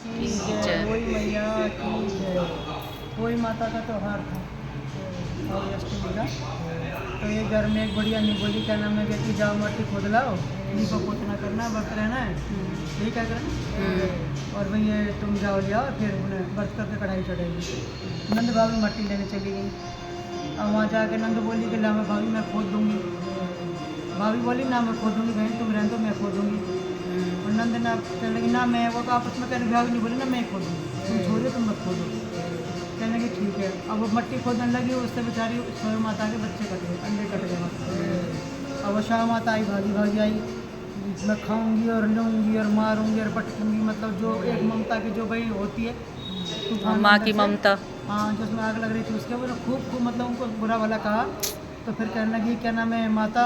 की जय। वही मैया की जय। वही माता का त्योहार था और अष्टमी का। तो ये घर में एक बढ़िया निगोली क्या नाम है कि जाओ मट्टी खोद लाओ, लीपा पोतना करना, व्रत रहना है, यही क्या करना। और भाई ये तुम जाओ ले आओ, फिर उन्हें व्रत करके कढ़ाई चढ़ेगी। नंद भाभी मट्टी लेने चली गई। अब वहाँ जाके नंद बोली कि ला मैं भाभी मैं खोद दूँगी। भाभी बोली ना मैं खोदूँगी, बहन तुम रहने दो मैं खोदूँगी। और नंद ना कहने लगी ना मैं, वो तो आपस में कहने भाभी नहीं बोली ना मैं खोदूँगी, तुम छोड़िए तुम मत खोदो। कहने लगी ठीक है। अब वो मट्टी खोदने लगी, उससे बेचारी स्वयं माता के बच्चे कट गए, अंडे कट गए। अब वो शाह माता आई, भागी भागी आई, मैं खाऊंगी और लूँगी और मारूंगी और पटकूंगी, मतलब जो एक ममता की जो भाई होती है तूफान माँ अंदर की से। ममता। हाँ, जो उसमें आग लग रही थी उसके, वो खूब खूब मतलब उनको बुरा भला कहा। तो फिर कहने लगी क्या नाम है माता,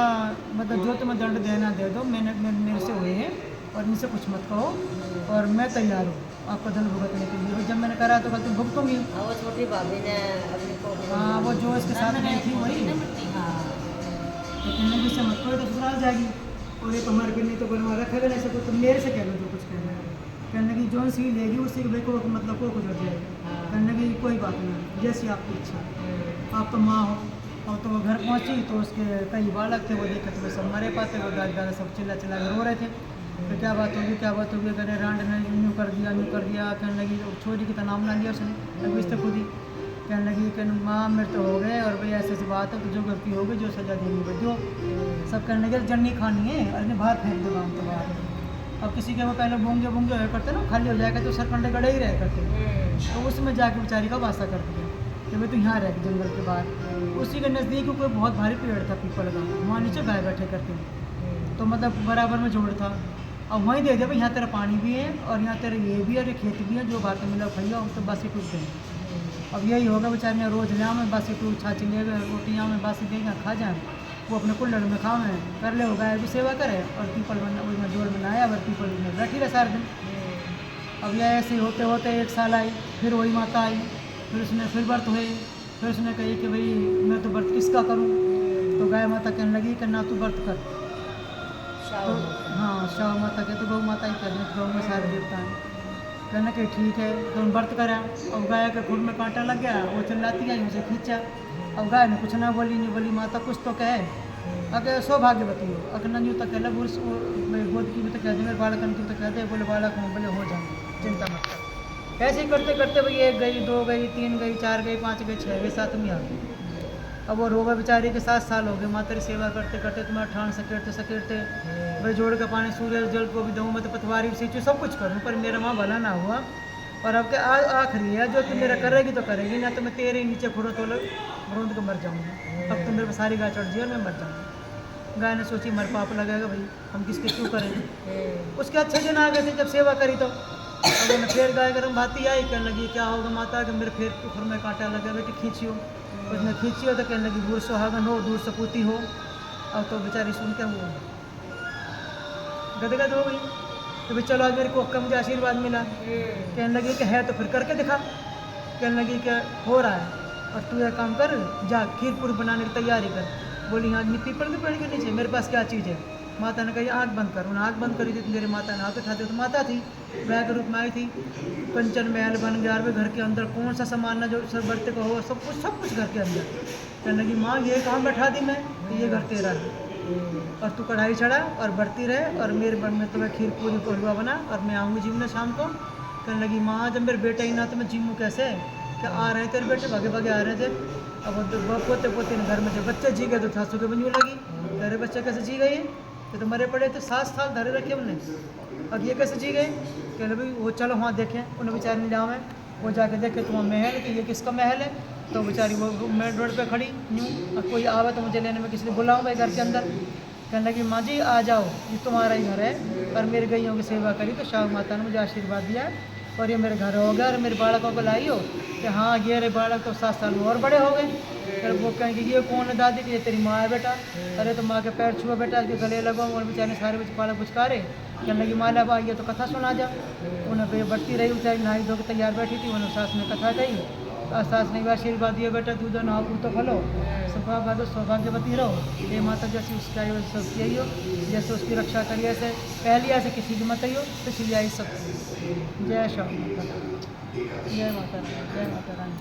मतलब जो तुम्हें दंड देना दे दो, मेरे से हुए हैं और इनसे कुछ मत कहो, और मैं तैयार हूँ आपका दंड भुगतने के लिए। जब मैंने करा तो कल तुम भुगतूंगी। वो छोटी भाभी ने अपनी को हाँ, वो जो इसके साथ गई थी वही। तो कहने लगी इससे मत कहो तो ससुराल जाएगी, और ये तो हमारे फिर नहीं तो बनवा रखेगा नहीं सको, तुम मेरे से कह लो जो कुछ कहना है। कहने लगी जो सी लेगी उसी के भाई को मतलब को गुजर जाएगा। कहने लगी कोई बात नहीं, जैसी आपकी इच्छा, आप तो माँ हो। और तो वो घर पहुँची तो उसके कई बालक थे, वो देखे तो वो सब मरे पाते, वो दादा सब चिल्ला चिल्ला कर रो रहे थे। तो क्या बात होगी क्या बात होगी, कहने रांड ने यूँ कर दिया यूँ कर दिया। कहने लगी छोरी की तो नाम ना लिया उसने, अभी इससे खुद ही कहने लगी कि माँ मेरे तो हो गए, और भाई ऐसी ऐसी बात है, तो जो गलती होगी जो सजा देनी है जो सब कहने लगे जन्नी खानी है, अरे बाहर फेंक दो गाँव के बाहर। अब किसी के वो पहले बूंगे बूंगे हुआ करते ना, खाली हो जाएगा तो सरकंडे गड़े ही रहे करते, तो उसमें जाके बेचारी का वास्ता कर दिया कि भाई तो यहाँ रह जंगल के बाहर। उसी के नज़दीक कोई बहुत भारी पेड़ था पीपल का, वहाँ नीचे गाय बैठे करते, तो मतलब बराबर में जोड़ था। अब वहीं दे दिया भाई यहाँ तेरा पानी भी है और यहाँ तेरा ये भी है और ये खेत भी है, जो बात मिला भैया हम तो बासी टूट गए। अब यही होगा बेचारे ने रोज़ ले में बासी टूट छाछी ले गए, रोटियाँ में बासी देंगे खा जाए, वो अपने कुल्लड़ में खावे कर ले, गाय की सेवा करे और पीपल में जोड़ में नहाया, और पीपल में बैठी रहे सारे दिन। अब यह ऐसे होते होते 1 साल आई, फिर वही माता आई, फिर उसने फिर व्रत हुए, फिर उसने कही कि भाई मैं तो व्रत किसका करूँ। तो गाय माता कहने लगी कि ना तू व्रत कर। तो हाँ, शाह माता के तो गौ माता ही कहते हैं, गौ में सारे देवता हैं। कहने के ठीक है, तो व्रत करा। अब गाय के खुर में कांटा लग गया, वो चिल्लाती आई, उसे खींचा। अब गाय ने कुछ ना बोली, नहीं बोली माता कुछ तो कहे, अगर सौभाग्यवती हो, अगर नंजू तक कह गोद की भी तो कह दे, मेरे बालकन की तो कह दे, बोले बालक हूँ, बोले हो जाए चिंता मत कर। ऐसे ही करते करते भाई 1 गई 2 गई 3 गई 4 गई 5 गई 6 गई 7वीं आ गई। अब वो रोगा बेचारी के 7 साल हो गए, माँ तेरी सेवा करते करते, तुम्हारा ठान सकेरते सकेरते भाई जोड़ का पानी सूर्य जल को भी दूँ, मैं तो पतवारी सींचूँ सब कुछ करूँ, पर मेरा माँ भला ना हुआ। और अब क्या आखिरी है, जो तुम मेरा करेगी तो करेगी, ना तो मैं तेरे नीचे खुड़ो तो रोंद को मर जाऊँगी। अब तो मेरे पर सारी गाय चढ़ जाए और मैं मर जाऊँगी। गाय ने सोची मर पाप लगेगा भाई, हम किसके क्यों करेंगे। उसके अच्छे दिन आ गए थे जब सेवा करी, तो अब उन्हें फिर गाय गर्म भाती आई, कहने लगी क्या होगा माता कि मेरे फिर खुर में कांटा लगा, बेटी खींचियो। उसने खींची हो तो कहने लगी दूर सुहागन हो दूर सपूती हो। अब तो बेचारी सुन के वो गदगद हो गई, तो भाई चलो आज मेरे को मुझे आशीर्वाद मिला। कहने लगी कि है तो फिर करके दिखा। कहने लगी कि हो रहा है, और तू एक काम कर, जा खीर पूरी बनाने की तैयारी कर। बोली हाँ पीपल के पेड़ के नीचे मेरे पास क्या चीज़ है। माता ने कही आँख बंद कर, उन्हें आँख बंद करी थी, तो मेरी माता ने हाथ उठाते तो माता थी, वह के रूप में आई थी। पंचन महल बन गया, घर के अंदर कौन सा सामान ना जो सब बर्ते को हो, सब कुछ घर के अंदर। कहने लगी माँ ये कहाँ बैठा दी मैं, तो ये घर तेरा है, और तू कढ़ाई चढ़ा और बढ़ती रहे, और मेरे मन में तुम्हें खीर पूरी को हलवा बना, और मैं आऊँगी जिमने शाम को। कहने लगी माँ जब मेरे बेटे ही ना तो मैं जिमूँ कैसे, क्या आ रहे तेरे बेटे भागे भागे आ रहे थे। अब वो पोते पोते ने घर में जब बच्चे जी गए तो सासू के बनने लगी, तेरे बच्चे कैसे जी गए, ये तो मरे पड़े थे 7 साल धरे रखे हमने, अब ये कैसे जी गए। कहने भाई वो चलो वहाँ देखें, उन्हें बेचारे ने जाओ, वो जाके देखे तो वहाँ महल कि ये किसका महल है। तो बेचारी वो मेन रोड पे खड़ी यूँ, और कोई आवे तो मुझे लेने में किसी को बुलाऊँ भाई घर के अंदर। कहने लगी माँ जी आ जाओ, ये तुम्हारा ही घर है, और मेरी गैयों की सेवा करी तो शाह माता ने मुझे आशीर्वाद दिया, और ये मेरे घर हो गया, और मेरे बालकों को लाई हो कि हाँ ये रे बालक तो 7 साल में और बड़े हो गए। फिर वो कहेंगे ये कौन है दादी, कि ये तेरी माँ है बेटा। अरे तो माँ के पैर छुआ बेटा, इसके गले लगो, और बेचारे सारे बालक पुचकारे। कहने लगी माँ ला ये तो कथा सुना जा। उन्हें फिर बढ़ती रही, बेचारी नहाई धो के तैयार बैठी थी, उन्हें सास ने कथा कही, सास ने भी आशीर्वाद दिया बेटा तू जो ना तो फलो सुखा भादो सौभाग्यवती रहो। ये माता जैसी उसकी आई सब की आई हो, जैसे उसकी रक्षा करिए ऐसे पहली ऐसे किसी की मत आई हो, पिछली आई सब। जय श्याम माता, जय माता रानी, जय माता रानी।